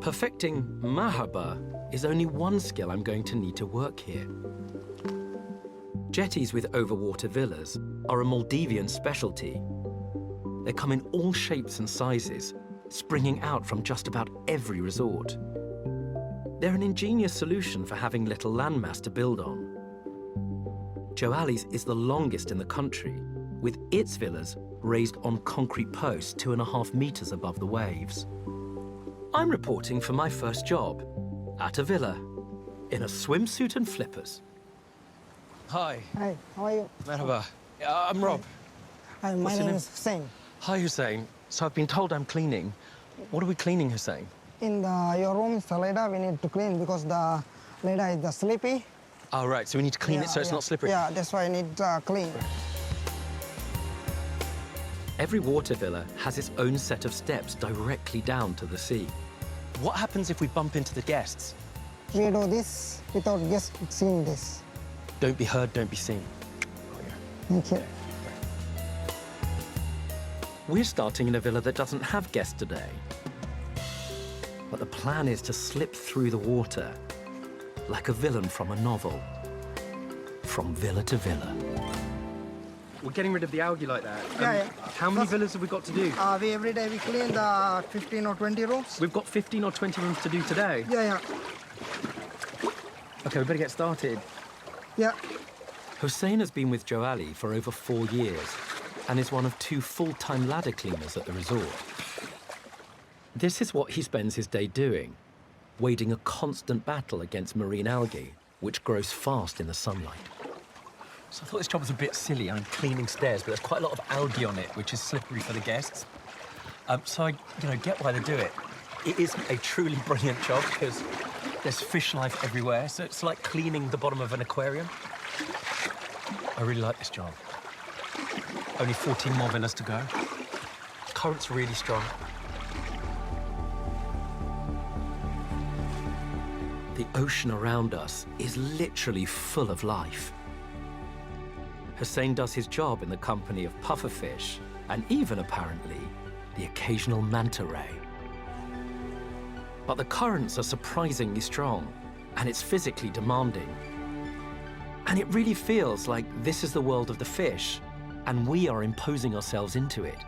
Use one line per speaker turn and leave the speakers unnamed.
Perfecting mahaba is only one skill I'm going to need to work here. Jetties with overwater villas are a Maldivian specialty. They come in all shapes and sizes, springing out from just about every resort. They're an ingenious solution for having little landmass to build on. Joali's is the longest in the country, with its villas raised on concrete posts 2.5 meters above the waves. I'm reporting for my first job, at a villa, in a swimsuit and flippers. Hi.
Hi, how are you?
Merhaba. I'm Rob.
Hi, my name is Hussein.
Hi, Hussein. So I've been told I'm cleaning. What are we cleaning, Hussein?
In your room is the ladder we need to clean because the ladder is the slippery.
Oh, right, so we need to clean it so it's not slippery?
Yeah, that's why I need clean.
Every water villa has its own set of steps directly down to the sea. What happens if we bump into the guests?
We do this without guests seeing this.
Don't be heard, don't be seen.
Thank you.
We're starting in a villa that doesn't have guests today. But the plan is to slip through the water like a villain from a novel, from villa to villa. We're getting rid of the algae like that.
Yeah.
How many villas have we got to do?
Every day we clean the 15 or 20 rooms.
We've got 15 or 20 rooms to do today.
Yeah.
OK, we better get started.
Yeah.
Hussein has been with Joali for over 4 years and is one of 2 full-time ladder cleaners at the resort. This is what he spends his day doing, wading a constant battle against marine algae, which grows fast in the sunlight.
So I thought this job was a bit silly. I'm cleaning stairs, but there's quite a lot of algae on it, which is slippery for the guests. So I, get why they do it. It is a truly brilliant job because there's fish life everywhere, so it's like cleaning the bottom of an aquarium. I really like this job. Only 14 more villas to go. Current's really strong.
The ocean around us is literally full of life. Hussein does his job in the company of pufferfish and even, apparently, the occasional manta ray. But the currents are surprisingly strong, and it's physically demanding. And it really feels like this is the world of the fish, and we are imposing ourselves into it.